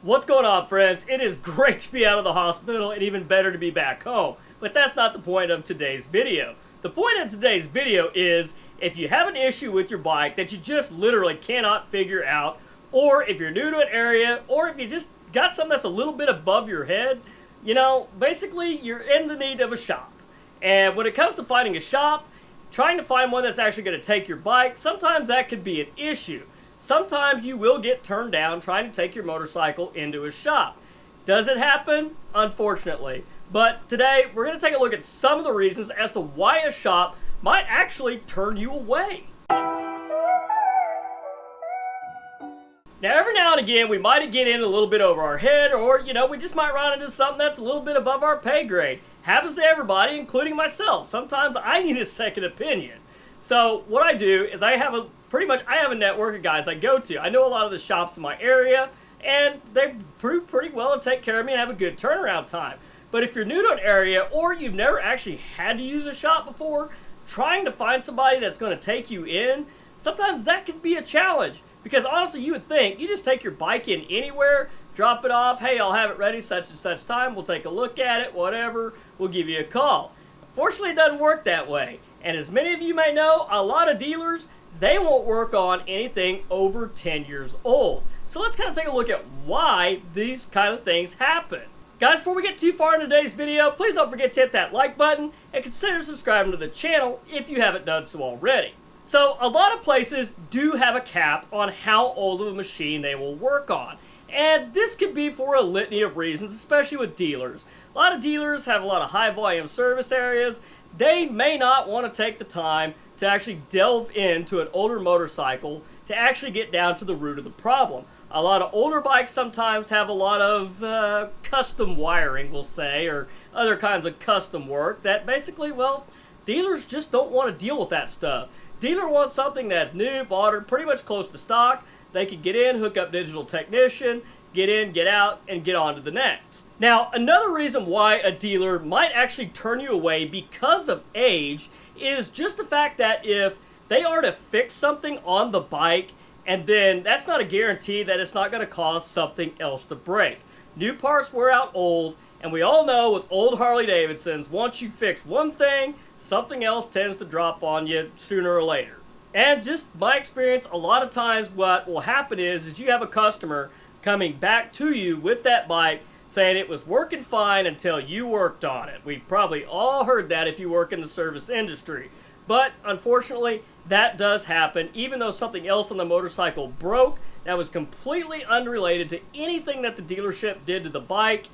What's going on, friends? It is great to be out of the hospital and even better to be back home. But that's not the point of today's video. The point of today's video is if you have an issue with your bike that you just literally cannot figure out, or if you're new to an area, or if you just got something that's a little bit above your head, basically you're in the need of a shop. And when it comes to finding a shop, trying to find one that's actually going to take your bike, sometimes that could be an issue. Sometimes you will get turned down trying to take your motorcycle into a shop. Does it happen? Unfortunately. But today, we're going to take a look at some of the reasons as to why a shop might actually turn you away. Now, every now and again, we might get in a little bit over our head, or, we just might run into something that's a little bit above our pay grade. Happens to everybody, including myself. Sometimes I need a second opinion. So, what I do is I have a network of guys I go to. I know a lot of the shops in my area, and they prove pretty well to take care of me and have a good turnaround time. But if you're new to an area, or you've never actually had to use a shop before, trying to find somebody that's going to take you in, sometimes that could be a challenge. Because honestly, you would think, you just take your bike in anywhere, drop it off, hey, I'll have it ready such and such time, we'll take a look at it, whatever, we'll give you a call. Fortunately, it doesn't work that way. And as many of you may know, a lot of dealers, they won't work on anything over 10 years old. So let's kind of take a look at why these kind of things happen. Guys, before we get too far in today's video, please don't forget to hit that like button and consider subscribing to the channel if you haven't done so already. So a lot of places do have a cap on how old of a machine they will work on. And this could be for a litany of reasons, especially with dealers. A lot of dealers have a lot of high volume service areas. They may not want to take the time to actually delve into an older motorcycle to actually get down to the root of the problem. A lot of older bikes sometimes have a lot of custom wiring, we'll say, or other kinds of custom work that basically, well, dealers just don't want to deal with that stuff. Dealer wants something that's new, bought, or pretty much close to stock. They can get in, hook up digital technician, get in, get out, and get on to the next. Now, another reason why a dealer might actually turn you away because of age is just the fact that if they are to fix something on the bike, and then that's not a guarantee that it's not going to cause something else to break. New parts wear out old, and we all know with old Harley-Davidsons, once you fix one thing, something else tends to drop on you sooner or later. And just my experience, a lot of times what will happen is you have a customer coming back to you with that bike saying it was working fine until you worked on it. We've probably all heard that if you work in the service industry. But unfortunately, that does happen. Even though something else on the motorcycle broke that was completely unrelated to anything that the dealership did to the bike,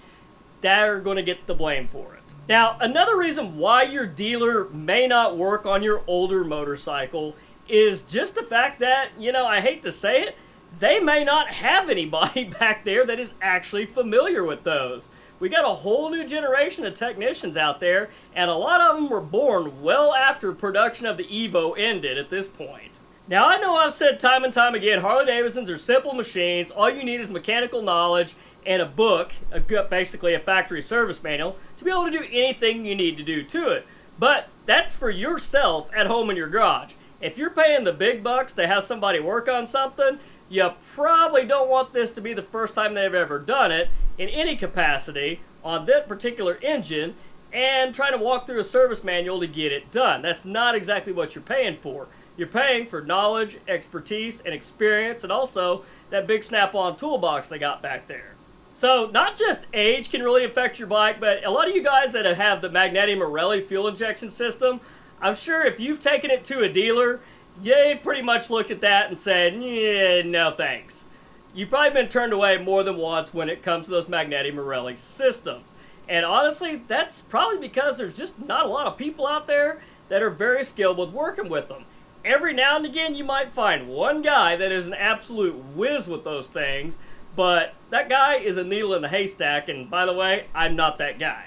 they're going to get the blame for it. Now, another reason why your dealer may not work on your older motorcycle is just the fact that, I hate to say it, they may not have anybody back there that is actually familiar with those. We got a whole new generation of technicians out there, and a lot of them were born well after production of the Evo ended at this point. Now, I know I've said time and time again, Harley-Davidsons are simple machines. All you need is mechanical knowledge and a book, basically a factory service manual, to be able to do anything you need to do to it. But that's for yourself at home in your garage. If you're paying the big bucks to have somebody work on something, you probably don't want this to be the first time they've ever done it in any capacity on that particular engine and trying to walk through a service manual to get it done. That's not exactly what you're paying for. You're paying for knowledge, expertise, and experience, and also that big snap-on toolbox they got back there. So not just age can really affect your bike, but a lot of you guys that have the magnetic Morelli fuel injection system, I'm sure if you've taken it to a dealer, you pretty much looked at that and said, yeah, no thanks. You've probably been turned away more than once when it comes to those magnetic Morelli systems. And honestly, that's probably because there's just not a lot of people out there that are very skilled with working with them. Every now and again, you might find one guy that is an absolute whiz with those things, but that guy is a needle in the haystack, and by the way, I'm not that guy.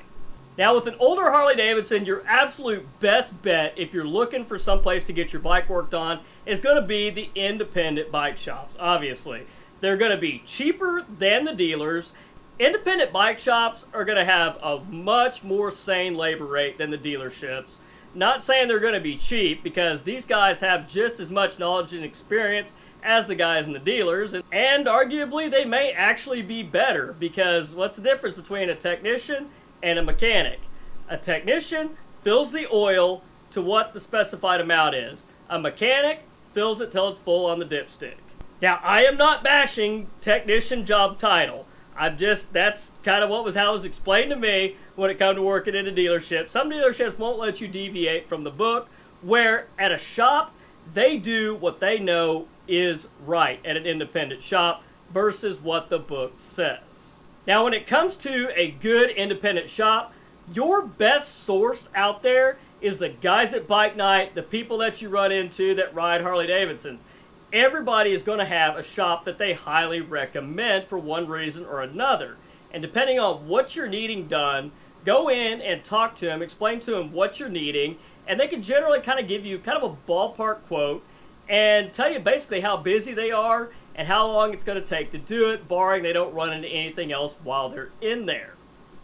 Now, with an older Harley-Davidson, your absolute best bet if you're looking for some place to get your bike worked on is going to be the independent bike shops, obviously. They're going to be cheaper than the dealers. Independent bike shops are going to have a much more sane labor rate than the dealerships. Not saying they're going to be cheap, because these guys have just as much knowledge and experience as the guys in the dealers, and arguably they may actually be better, because what's the difference between a technician and a mechanic? A technician fills the oil to what the specified amount is. A mechanic fills it till it's full on the dipstick. Now, I am not bashing technician job title. That's kind of how it was explained to me when it comes to working in a dealership. Some dealerships won't let you deviate from the book, where at a shop, they do what they know is right at an independent shop versus what the book says. Now, when it comes to a good independent shop, your best source out there is the guys at Bike Night, the people that you run into that ride Harley-Davidsons. Everybody is going to have a shop that they highly recommend for one reason or another. And depending on what you're needing done, go in and talk to them, explain to them what you're needing, and they can generally kind of give you kind of a ballpark quote and tell you basically how busy they are and how long it's going to take to do it, barring they don't run into anything else while they're in there.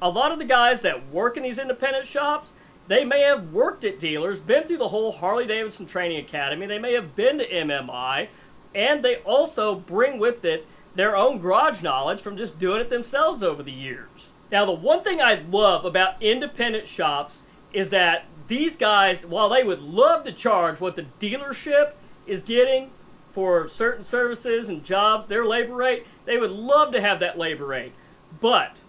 A lot of the guys that work in these independent shops, they may have worked at dealers, been through the whole Harley-Davidson Training Academy, they may have been to MMI, and they also bring with it their own garage knowledge from just doing it themselves over the years. Now, the one thing I love about independent shops is that these guys, while they would love to charge what the dealership is getting for certain services and jobs, their labor rate, they would love to have that labor rate. But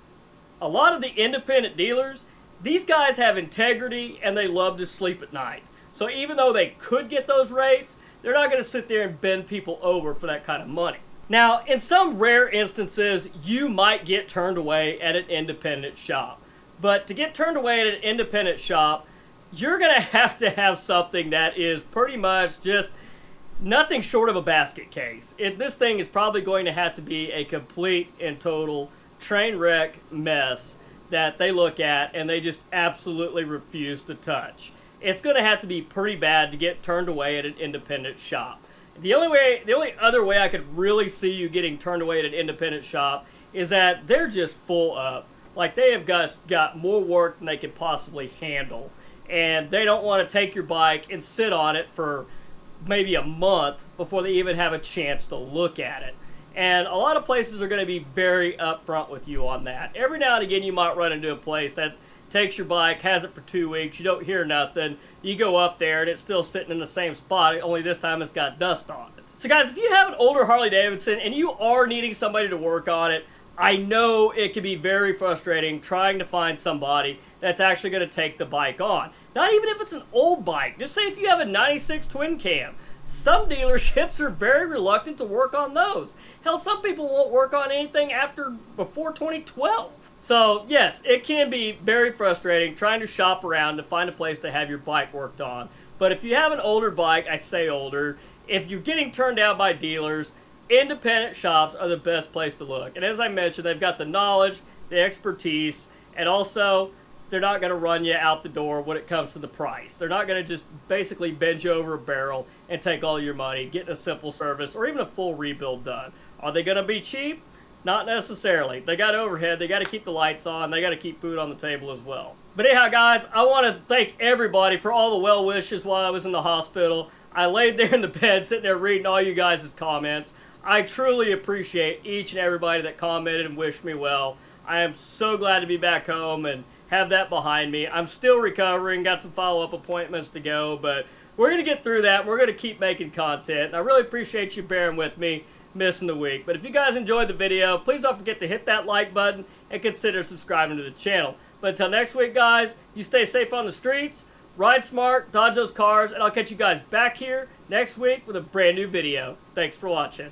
a lot of the independent dealers, these guys have integrity and they love to sleep at night. So even though they could get those rates, they're not going to sit there and bend people over for that kind of money. Now, in some rare instances, you might get turned away at an independent shop. But to get turned away at an independent shop, you're going to have something that is pretty much just nothing short of a basket case. This thing is probably going to have to be a complete and total train wreck mess that they look at and they just absolutely refuse to touch. It's going to have to be pretty bad to get turned away at an independent shop. The only other way I could really see you getting turned away at an independent shop is that they're just full up. Like, they have got more work than they could possibly handle. And they don't want to take your bike and sit on it for maybe a month before they even have a chance to look at it. And a lot of places are going to be very upfront with you on that. Every now and again, you might run into a place that takes your bike, has it for 2 weeks, you don't hear nothing, you go up there and it's still sitting in the same spot, only this time it's got dust on it. So guys, if you have an older Harley-Davidson and you are needing somebody to work on it, I know it can be very frustrating trying to find somebody that's actually going to take the bike on. Not even if it's an old bike. Just say if you have a 96 twin cam. Some dealerships are very reluctant to work on those. Hell, some people won't work on anything before 2012. So yes, it can be very frustrating trying to shop around to find a place to have your bike worked on. But if you have an older bike, I say older, if you're getting turned down by dealers, independent shops are the best place to look. And as I mentioned, they've got the knowledge, the expertise, and also they're not going to run you out the door when it comes to the price. They're not going to just basically bend you over a barrel and take all your money, getting a simple service or even a full rebuild done. Are they going to be cheap? Not necessarily. They got overhead, they got to keep the lights on, they got to keep food on the table as well. But anyhow, guys, I want to thank everybody for all the well wishes while I was in the hospital. I laid there in the bed sitting there reading all you guys' comments. I truly appreciate each and everybody that commented and wished me well. I am so glad to be back home and have that behind me. I'm still recovering, got some follow-up appointments to go, but we're going to get through that. We're going to keep making content. And I really appreciate you bearing with me, missing the week. But if you guys enjoyed the video, please don't forget to hit that like button and consider subscribing to the channel. But until next week, guys, you stay safe on the streets, ride smart, dodge those cars, and I'll catch you guys back here next week with a brand new video. Thanks for watching.